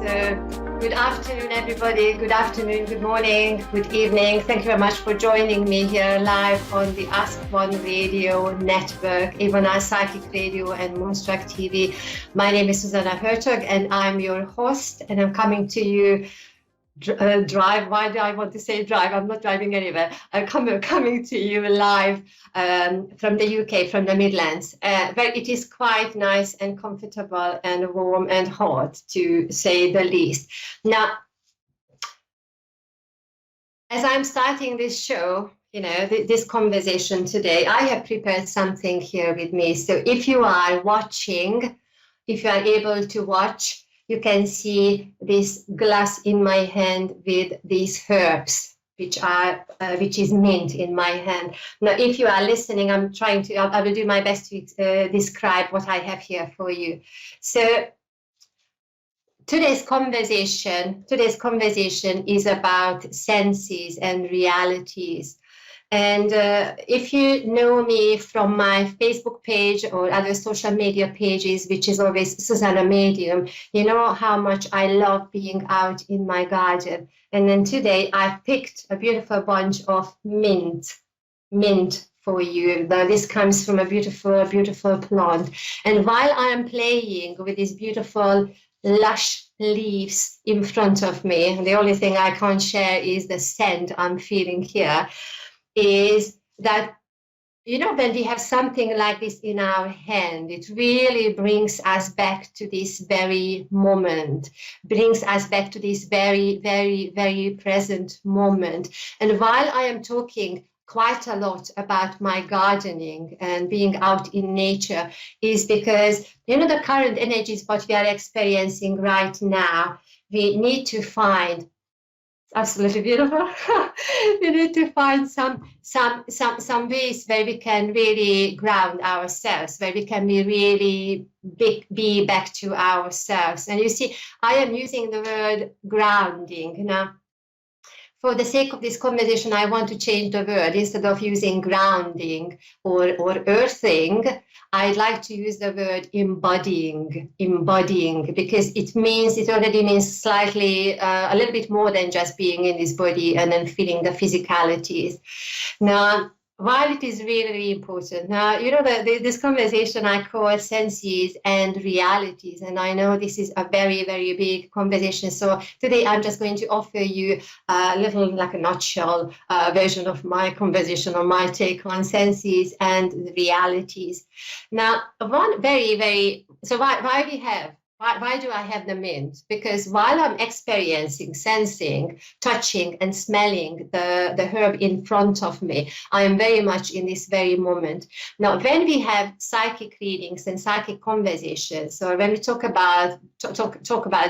Good afternoon, everybody. Good afternoon, good morning, good evening. Thank you very much for joining me here live on the Ask One Radio Network, Ivana Psychic Radio and Moonstruck TV. My name is Zsuzsanna Hörcsög and I'm your host, and I'm coming to you drive. Why do I want to say drive? I'm not driving anywhere. I'm coming to you live from the UK, from the Midlands, where it is quite nice and comfortable and warm and hot, to say the least. Now, as I'm starting this show, this conversation today, I have prepared something here with me. So if you are watching, if you are able to watch, you can see this glass in my hand with these herbs, which is mint in my hand. Now, if you are listening, I will do my best to describe what I have here for you. So today's conversation is about senses and realities. And if you know me from my Facebook page or other social media pages, which is always Zsuzsanna Medium, you know how much I love being out in my garden. And then today I picked a beautiful bunch of mint for you. Now, this comes from a beautiful, beautiful plant. And while I am playing with these beautiful, lush leaves in front of me, and the only thing I can't share is the scent I'm feeling here, is that, when we have something like this in our hand, it really brings us back to this very moment, brings us back to this very, very, very present moment. And while I am talking quite a lot about my gardening and being out in nature, is because, the current energies, what we are experiencing right now, we need to find absolutely beautiful. We need to find some ways where we can really ground ourselves, where we can be back to ourselves. And you see, I am using the word grounding. Now, for the sake of this conversation, I want to change the word. Instead of using grounding or earthing, I'd like to use the word embodying, because it already means slightly, a little bit more than just being in this body and then feeling the physicalities. Now, while it is really, really important, now, this conversation I call senses and realities, and I know this is a very, very big conversation. So today I'm just going to offer you a little, like a nutshell version of my conversation, or my take on senses and realities. Now, one very, very, so why do I have the mint? Because while I'm experiencing, sensing, touching, and smelling the herb in front of me, I am very much in this very moment. Now, when we have psychic readings and psychic conversations, or when we talk about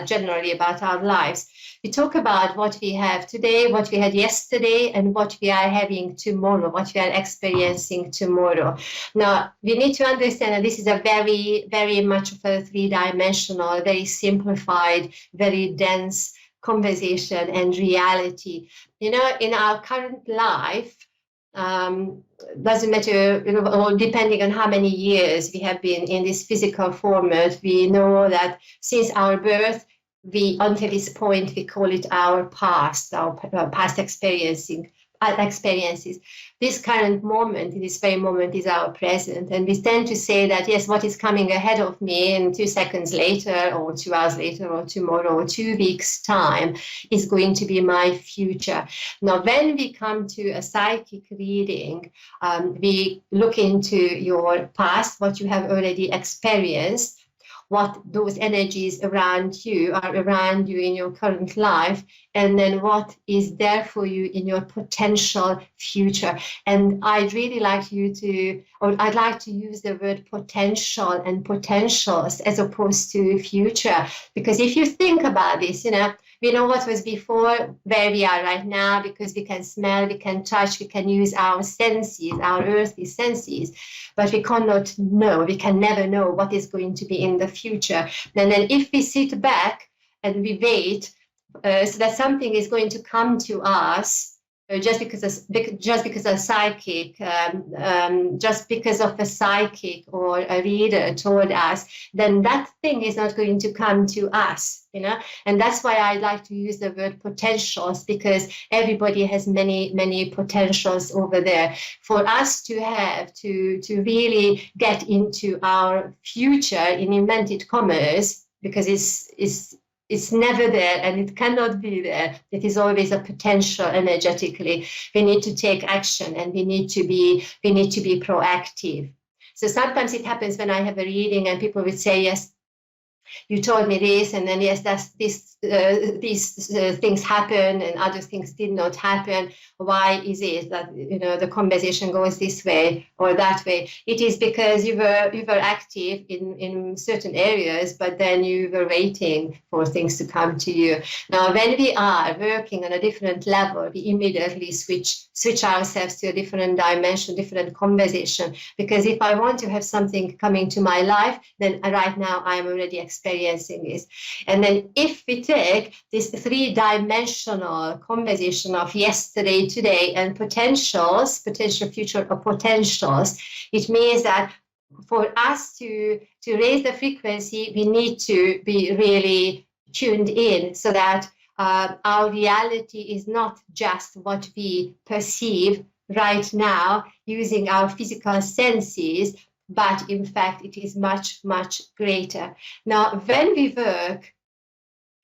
generally about our lives, we talk about what we have today, what we had yesterday, and what we are having tomorrow, what we are experiencing tomorrow. Now, we need to understand that this is a very, very much of a three-dimensional, very simplified, very dense conversation and reality. In our current life, doesn't matter, or depending on how many years we have been in this physical format, we know that since our birth, until this point, we call it our past experiences. This current moment, in this very moment, is our present. And we tend to say that, yes, what is coming ahead of me in 2 seconds later, or 2 hours later, or tomorrow, or 2 weeks' time, is going to be my future. Now, when we come to a psychic reading, we look into your past, what you have already experienced, what those energies are around you in your current life, and then what is there for you in your potential future. And I'd really like I'd like to use the word potential and potentials as opposed to future, because if you think about this, we know what was before, where we are right now, because we can smell, we can touch, we can use our senses, our earthly senses, but we cannot know, we can never know what is going to be in the future. And then if we sit back and we wait, so that something is going to come to us just because a psychic, just because of a psychic or a reader told us, then that thing is not going to come to us, you know. And that's why I like to use the word potentials, because everybody has many potentials over there. For us to have to really get into our future in inverted commas, because it's never there and it cannot be there. It is always a potential energetically. We need to take action and we need to be proactive. So sometimes it happens when I have a reading and people would say, yes, you told me this, and then yes, these things happen and other things did not happen. Why is it that, you know, the conversation goes this way or that way? It is because you were active in certain areas, but then you were waiting for things to come to you. Now, when we are working on a different level, we immediately switch ourselves to a different dimension, different conversation. Because if I want to have something coming to my life, then right now I'm already experiencing it. And then if we take this three-dimensional conversation of yesterday, today, and potential future or potentials, it means that for us to raise the frequency, we need to be really tuned in, so that our reality is not just what we perceive right now using our physical senses, but in fact it is much greater. Now, when we work,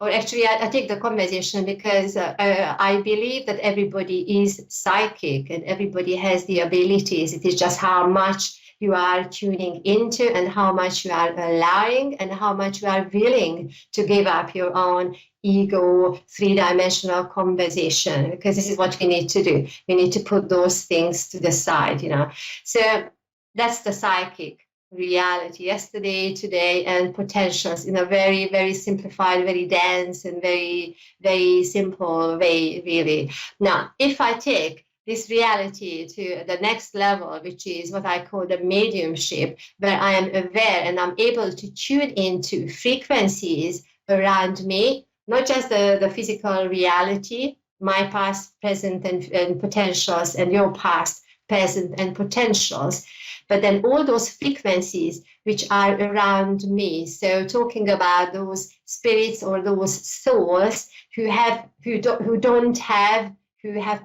or actually I take the conversation because I believe that everybody is psychic and everybody has the abilities. It is just how much you are tuning into and how much you are allowing and how much you are willing to give up your own ego, three-dimensional conversation, because this is what we need to do. We need to put those things to the side, you know. So that's the psychic reality, yesterday, today, and potentials in a very simplified, very dense, and very simple way, really. Now, if I take this reality to the next level, which is what I call the mediumship, where I am aware and I'm able to tune into frequencies around me, not just the physical reality, my past, present, and potentials, and your past, present, and potentials, but then all those frequencies which are around me. So talking about those spirits or those souls who have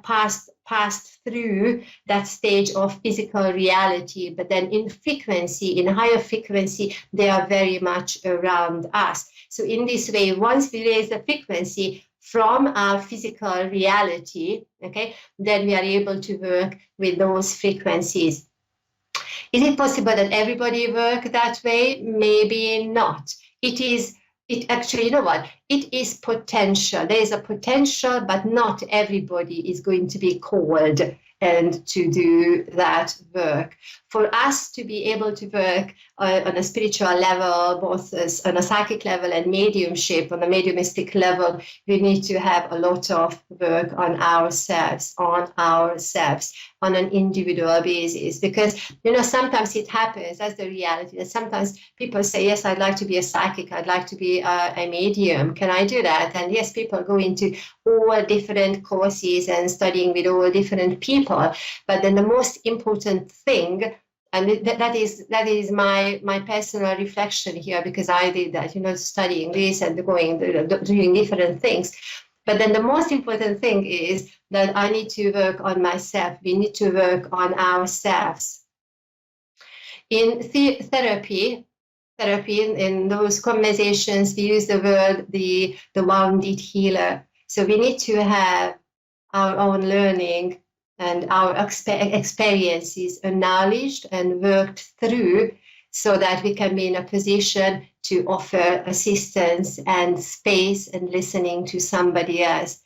passed through that stage of physical reality, but then in frequency, in higher frequency, they are very much around us. So in this way, once we raise the frequency from our physical reality, okay, then we are able to work with those frequencies. Is it possible that everybody work that way? Maybe not. It actually, you know what? It is potential. There is a potential, but not everybody is going to be called and to do that work. For us to be able to work on a spiritual level, both on a psychic level and mediumship, on a mediumistic level, we need to have a lot of work on ourselves, on an individual basis. Because, you know, sometimes it happens, that's the reality, that sometimes people say, yes, I'd like to be a psychic, I'd like to be a medium. Can I do that? And yes, people go into all different courses and studying with all different people. But then the most important thing, and that is my personal reflection here, because I did that, you know, studying this and doing different things. But then the most important thing is that I need to work on myself. We need to work on ourselves. In therapy, in those conversations, we use the word the wounded healer. So we need to have our own learning and our experiences acknowledged and worked through, so that we can be in a position to offer assistance and space and listening to somebody else.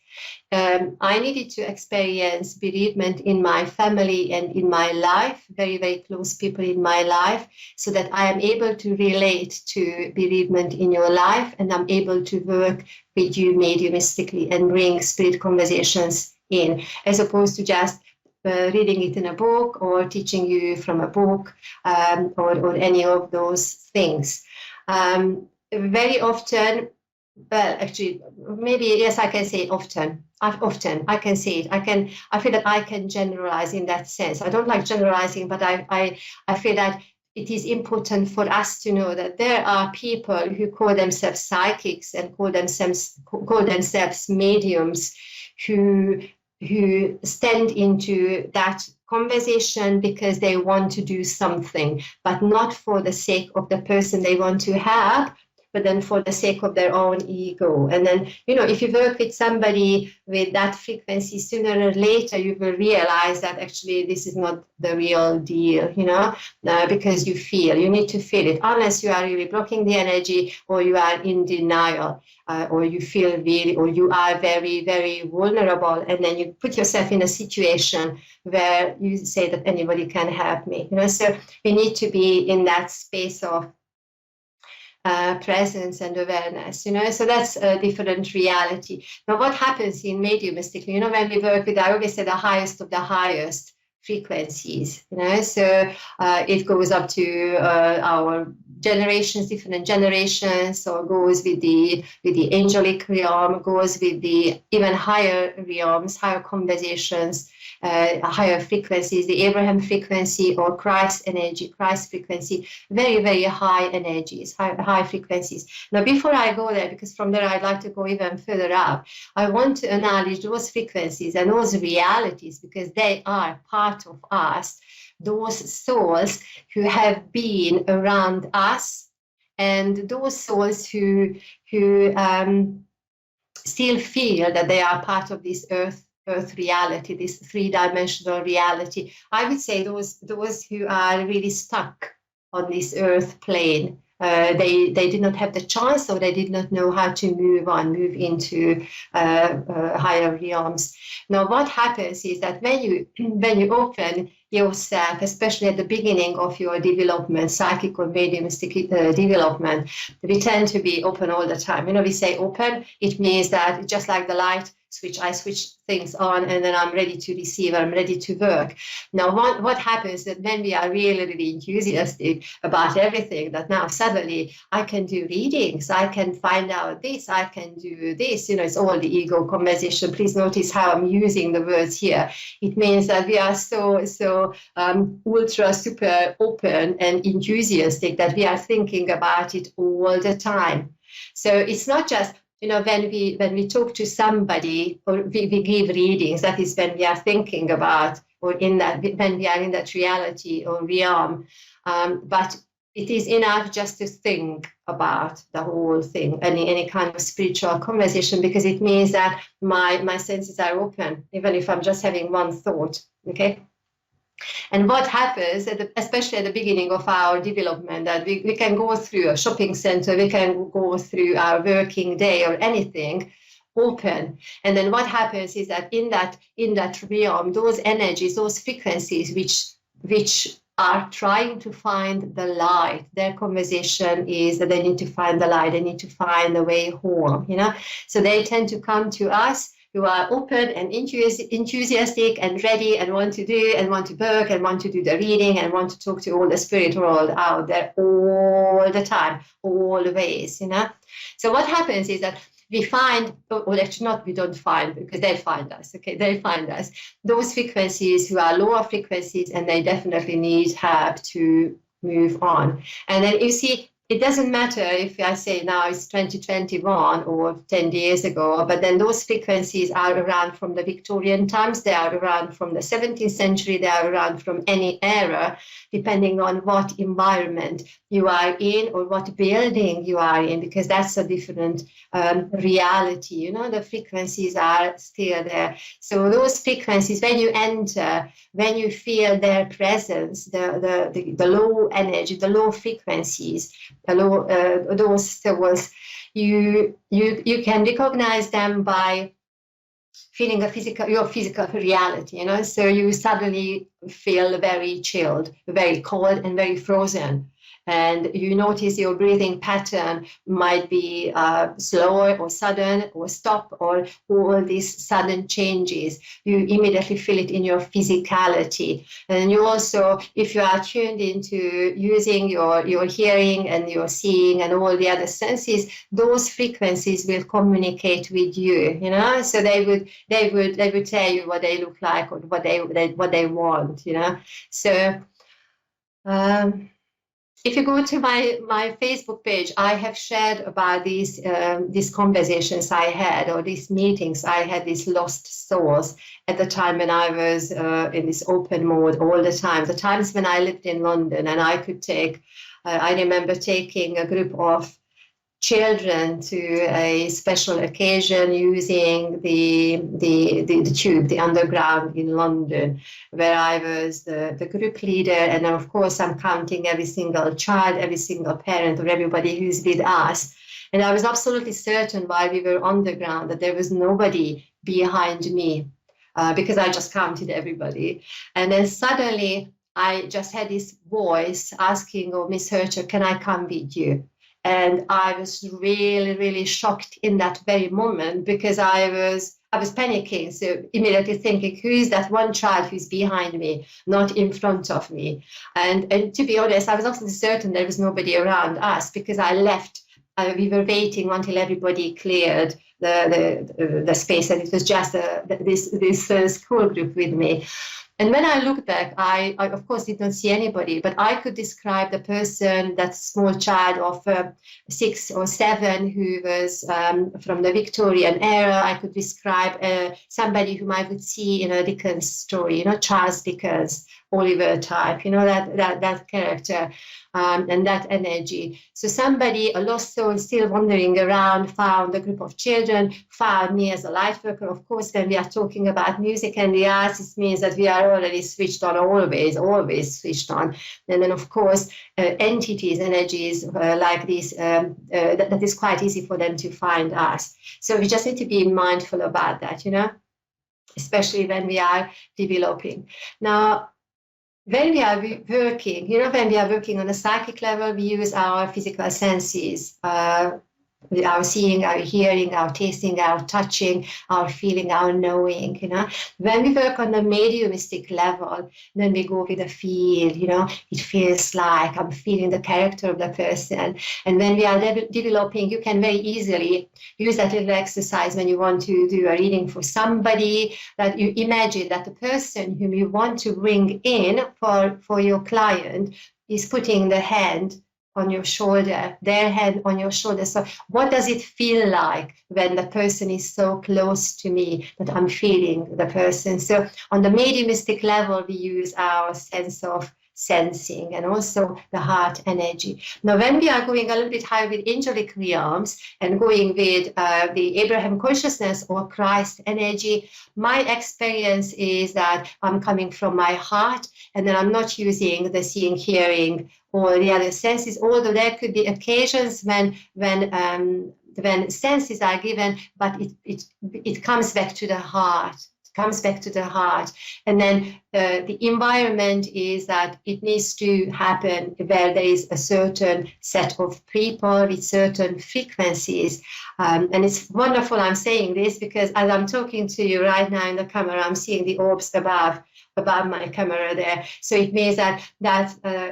I needed to experience bereavement in my family and in my life, very close people in my life, so that I am able to relate to bereavement in your life, and I'm able to work with you mediumistically and bring spirit conversations in, as opposed to just reading it in a book or teaching you from a book, or any of those things. Very often well, actually, maybe yes, I can say often. I can say it. I feel that I can generalize in that sense. I don't like generalizing, but I feel that it is important for us to know that there are people who call themselves psychics and call themselves mediums, who stand into that conversation because they want to do something, but not for the sake of the person they want to help, but then for the sake of their own ego. And then, if you work with somebody with that frequency, sooner or later, you will realize that actually this is not the real deal, because you need to feel it, unless you are really blocking the energy, or you are in denial, or you feel really, or you are very, very vulnerable. And then you put yourself in a situation where you say that anybody can help me, so we need to be in that space of presence and awareness, so that's a different reality. Now, what happens in mediumistically, when we work with, I always say, the highest of the highest frequencies, so it goes up to our generations, different generations, or goes with the angelic realm, goes with the even higher realms, higher conversations, higher frequencies, the Abraham frequency or Christ energy, Christ frequency, very, very high energies, high frequencies. Now, before I go there, because from there I'd like to go even further up, I want to acknowledge those frequencies and those realities, because they are part of us, those souls who have been around us, and those souls who still feel that they are part of this earth reality, this three-dimensional reality. I would say those who are really stuck on this earth plane, they did not have the chance, or they did not know how to move into higher realms. Now, what happens is that when you open yourself, especially at the beginning of your development, psychic or mediumistic development, we tend to be open all the time. We say open, it means that just like the light switch, I switch things on, and then I'm ready to receive, I'm ready to work. Now, what happens that when we are really, really enthusiastic about everything, that now suddenly I can do readings, I can find out this, I can do this, it's all the ego conversation. Please notice how I'm using the words here. It means that we are so ultra super open and enthusiastic that we are thinking about it all the time. So it's not just, when we talk to somebody, or we give readings, that is when we are thinking about, or when we are in that reality or realm. But it is enough just to think about the whole thing, any kind of spiritual conversation, because it means that my senses are open, even if I'm just having one thought. Okay. And what happens, especially at the beginning of our development, that we can go through a shopping center, we can go through our working day or anything open. And then what happens is that in that realm, those energies, those frequencies which are trying to find the light, their conversation is that they need to find the light, they need to find the way home, So they tend to come to us, who are open and enthusiastic and ready and want to do and want to work and want to do the reading and want to talk to all the spirit world out there all the time, always, So what happens is that we find, or actually not, we don't find, because they find us, okay? They find us, those frequencies who are lower frequencies, and they definitely need help to move on. And then you see, it doesn't matter if I say now it's 2021 or 10 years ago, but then those frequencies are around from the Victorian times, they are around from the 17th century, they are around from any era, depending on what environment you are in or what building you are in, because that's a different reality. The frequencies are still there. So those frequencies, when you enter, when you feel their presence, the low energy, the low frequencies, those souls, you can recognize them by feeling your physical reality, So you suddenly feel very chilled, very cold, and very frozen. and you notice your breathing pattern might be slower or sudden or stop or all these sudden changes, you immediately feel it in your physicality. And you also, if you are tuned into using your hearing and your seeing and all the other senses, those frequencies will communicate with you, you know. So they would tell you what they look like or what they want, you know. So if you go to my Facebook page, I have shared about these conversations I had, or these meetings I had, these lost souls at the time when I was in this open mode all the time. The times when I lived in London and I could take, I remember taking a group of children to a special occasion using the tube, the underground in London, where I was the group leader. And of course, I'm counting every single child, every single parent, or everybody who's with us. And I was absolutely certain while we were underground that there was nobody behind me, because I just counted everybody. And then suddenly I just had this voice asking, "Oh, Miss Hörcsög, can I come with you?" And I was really, really shocked in that very moment, because I was panicking. So immediately thinking, who is that one child who's behind me, not in front of me? And to be honest, I was absolutely certain there was nobody around us, because I left. We were waiting until everybody cleared the space, and it was just this school group with me. And when I looked back, I of course did not see anybody, but I could describe the person, that small child of 6 or 7 who was from the Victorian era. I could describe somebody whom I would see in a Dickens story, you know, Charles Dickens, Oliver type, you know, that character. And that energy. So somebody, a lost soul, still wandering around, found a group of children, found me as a light worker. Of course, when we are talking about music and the arts, it means that we are already switched on, always switched on. And then, of course, entities, energies like this, that is quite easy for them to find us. So we just need to be mindful about that, you know, especially when we are developing. Now, when we are working, you know, when we are working on a psychic level, we use our physical senses, our seeing, our hearing, our tasting, our touching, our feeling, our knowing, you know. When we work on the mediumistic level, then we go with a feel, you know, it feels like I'm feeling the character of the person. And when we are developing, you can very easily use that little exercise when you want to do a reading for somebody, that you imagine that the person whom you want to bring in for your client is putting the hand on your shoulder, their hand on your shoulder. So what does it feel like when the person is so close to me that I'm feeling the person? So on the mediumistic level, we use our sense of sensing and also the heart energy. Now, when we are going a little bit higher with angelic realms and going with the Abraham consciousness or Christ energy, my experience is that I'm coming from my heart, and then I'm not using the seeing, hearing, or the other senses, although there could be occasions when senses are given, but it comes back to the heart. Comes back to the heart. And then the environment is that it needs to happen where there is a certain set of people with certain frequencies. And it's wonderful I'm saying this, because as I'm talking to you right now in the camera, I'm seeing the orbs above my camera there. So it means that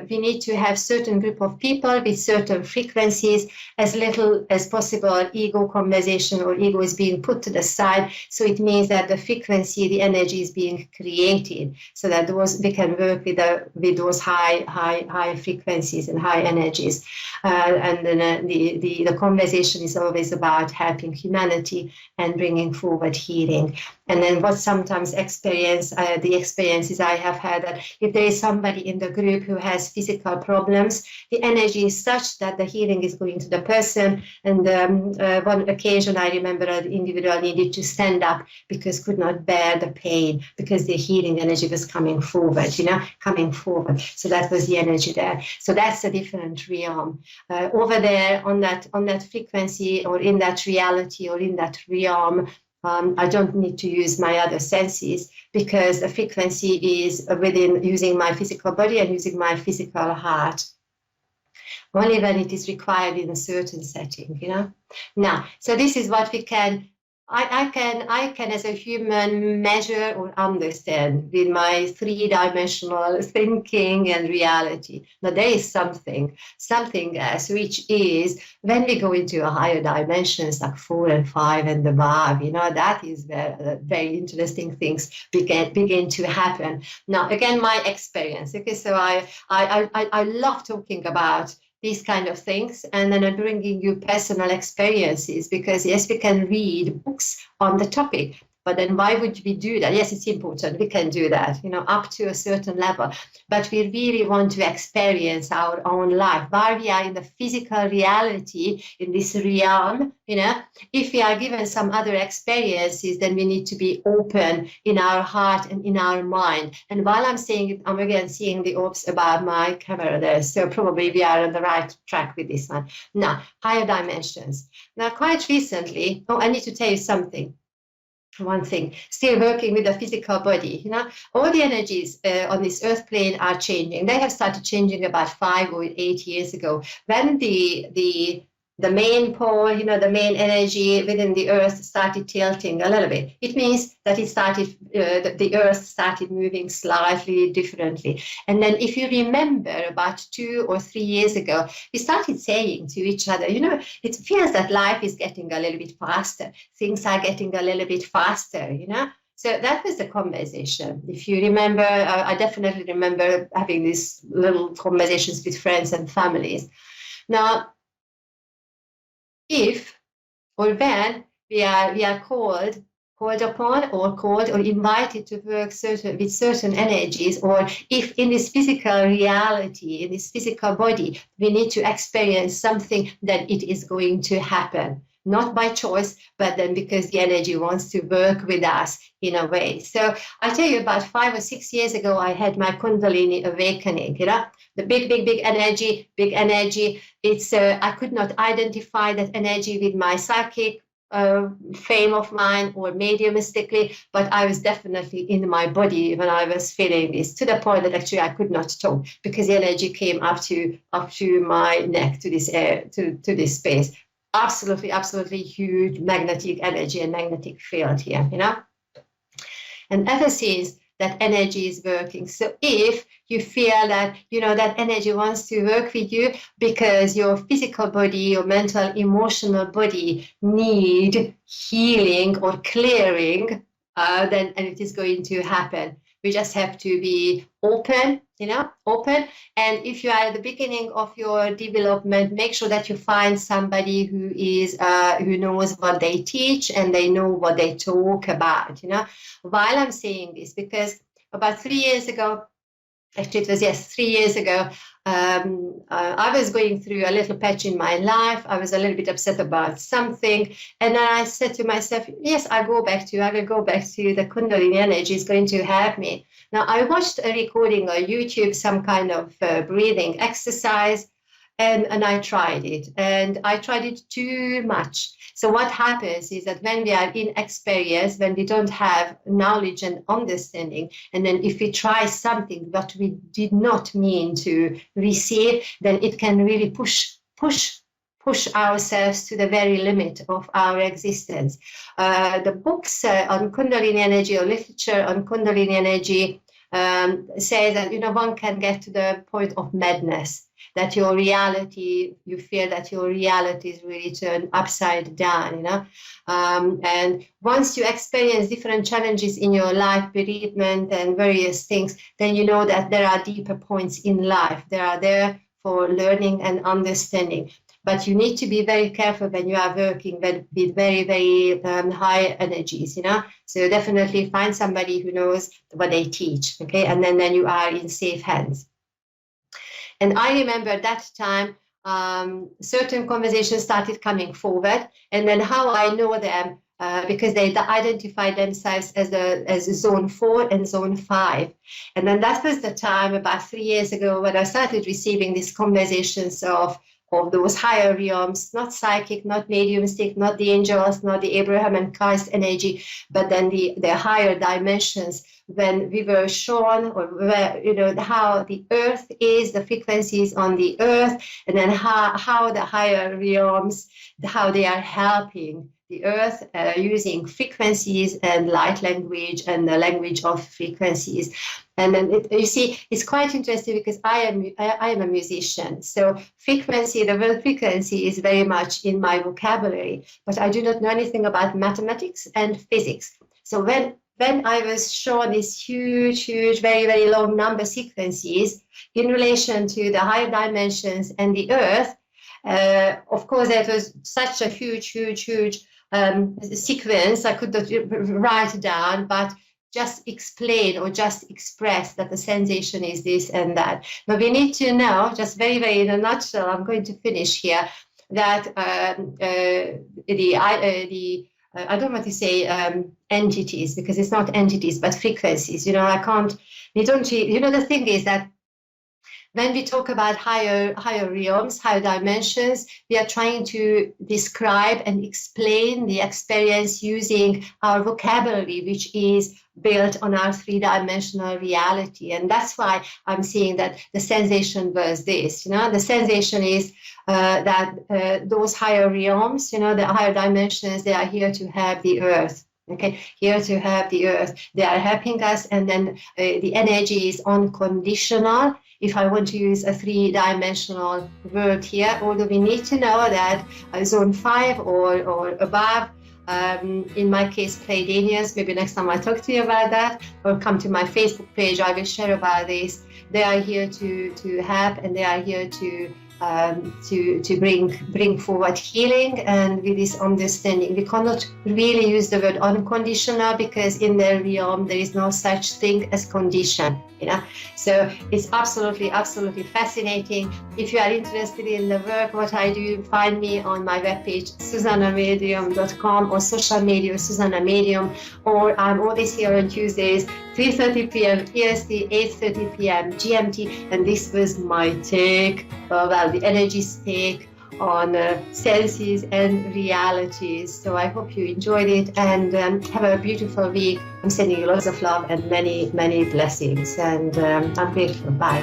we need to have certain group of people with certain frequencies, as little as possible ego conversation or ego is being put to the side. So it means that the frequency, the energy is being created, so that we can work with those high frequencies and high energies. And then the conversation is always about helping humanity and bringing forward healing. And then what sometimes the experiences I have had, that if there is somebody in the group who has physical problems, the energy is such that the healing is going to the person. And one occasion I remember an individual needed to stand up because could not bear the pain, because the healing energy was coming forward, you know, coming forward. So that was the energy there. So that's a different realm. Over there on that frequency, or in that reality, or in that realm, I don't need to use my other senses, because the frequency is within using my physical body and using my physical heart. only when it is required in a certain setting, you know. Now, so this is what we can, I can as a human measure or understand with my three-dimensional thinking and reality. Now there is something else, which is when we go into a higher dimensions like 4 and 5 and above, you know, that is where very interesting things begin to happen. Now, again, my experience. Okay, so I love talking about these kind of things, and then I'm bringing you personal experiences, because yes, we can read books on the topic, but then why would we do that? Yes, it's important, we can do that, you know, up to a certain level, but we really want to experience our own life while we are in the physical reality, in this realm, you know. If we are given some other experiences, then we need to be open in our heart and in our mind. And while I'm saying it, I'm again seeing the orbs about my camera there, so probably we are on the right track with this one. Now, higher dimensions. Now, quite recently, I need to tell you something. One thing, still working with the physical body, you know, all the energies on this earth plane are changing. They have started changing about 5 or 8 years ago, when the main pole, you know, the main energy within the earth started tilting a little bit. It means that it started, the earth started moving slightly differently. And then if you remember about 2 or 3 years ago, we started saying to each other, you know, it feels that life is getting a little bit faster. Things are getting a little bit faster, you know. So that was the conversation. If you remember, I definitely remember having these little conversations with friends and families. Now, if or when we are called upon or called or invited to work with certain energies, or if in this physical reality, in this physical body, we need to experience something, then it is going to happen. Not by choice, but then because the energy wants to work with us in a way. So I tell you, about 5 or 6 years ago, I had my Kundalini awakening, you know, the big energy. It's, I could not identify that energy with my psychic frame of mind or mediumistically, but I was definitely in my body when I was feeling this, to the point that actually I could not talk, because the energy came up to my neck, to this air, to this space. Absolutely huge magnetic energy and magnetic field here, you know. And ever since, that energy is working. So if you feel that, you know, that energy wants to work with you because your physical body, your mental, emotional body need healing or clearing, then and it is going to happen. We just have to be open, you know, open. And if you are at the beginning of your development, make sure that you find somebody who is who knows what they teach and they know what they talk about, you know. While I'm saying this, because about 3 years ago, actually it was, yes, 3 years ago, I was going through a little patch in my life. I was a little bit upset about something. And then I said to myself, yes, I will go back to the Kundalini energy is going to help me. Now, I watched a recording on YouTube, some kind of breathing exercise, and I tried it. And I tried it too much. So what happens is that when we are inexperienced, when we don't have knowledge and understanding, and then if we try something that we did not mean to receive, then it can really push ourselves to the very limit of our existence. The books on Kundalini energy, or literature on Kundalini energy, say that, you know, one can get to the point of madness, that your reality, you feel that your reality is really turned upside down, you know. And once you experience different challenges in your life, bereavement and various things, then you know that there are deeper points in life. They are there for learning and understanding. But you need to be very careful when you are working with very, very high energies, you know. So definitely find somebody who knows what they teach, okay? And then you are in safe hands. And I remember that time, certain conversations started coming forward, and then how I know them, because they identify themselves as zone 4 and zone 5. And then that was the time about 3 years ago when I started receiving these conversations of of those higher realms, not psychic, not mediumstic, not the angels, not the Abraham and Christ energy, but then the higher dimensions. When we were shown, or where, how the earth is, the frequencies on the earth, and then how the higher realms, how they are helping the earth using frequencies and light language and the language of frequencies. And then you see, it's quite interesting because I am a musician. So frequency, the word frequency is very much in my vocabulary, but I do not know anything about mathematics and physics. So when I was shown these huge, very, very low number sequences in relation to the higher dimensions and the earth, of course, that was such a huge sequence. I could not write it down, but just explain or just express that the sensation is this and that. Now we need to know, just very, very in a nutshell, I'm going to finish here, that I don't want to say entities, because it's not entities, but frequencies. I can't, the thing is that when we talk about higher realms, higher dimensions, we are trying to describe and explain the experience using our vocabulary, which is built on our three-dimensional reality. And that's why I'm saying that the sensation was this. The sensation is that those higher realms, the higher dimensions, they are here to help the earth. Okay, here to help the earth. They are helping us, and then the energy is unconditional. If I want to use a three-dimensional word here, although we need to know that zone 5 or above, in my case, Pleiadians, maybe next time I talk to you about that, or come to my Facebook page, I will share about this. They are here to help, and they are here to bring forward healing. And with this understanding, we cannot really use the word unconditional, because in their realm there is no such thing as condition. So it's absolutely fascinating. If you are interested in the work, what I do, find me on my webpage, zsuzannamedium.com, or social media, Zsuzsanna Medium, or I'm always here on Tuesdays, 3:30 p.m. EST, 8:30 p.m. GMT, and this was my take, the energy's take on senses and realities. So I hope you enjoyed it, and have a beautiful week. I'm sending you lots of love and many blessings, and I'm grateful. Bye.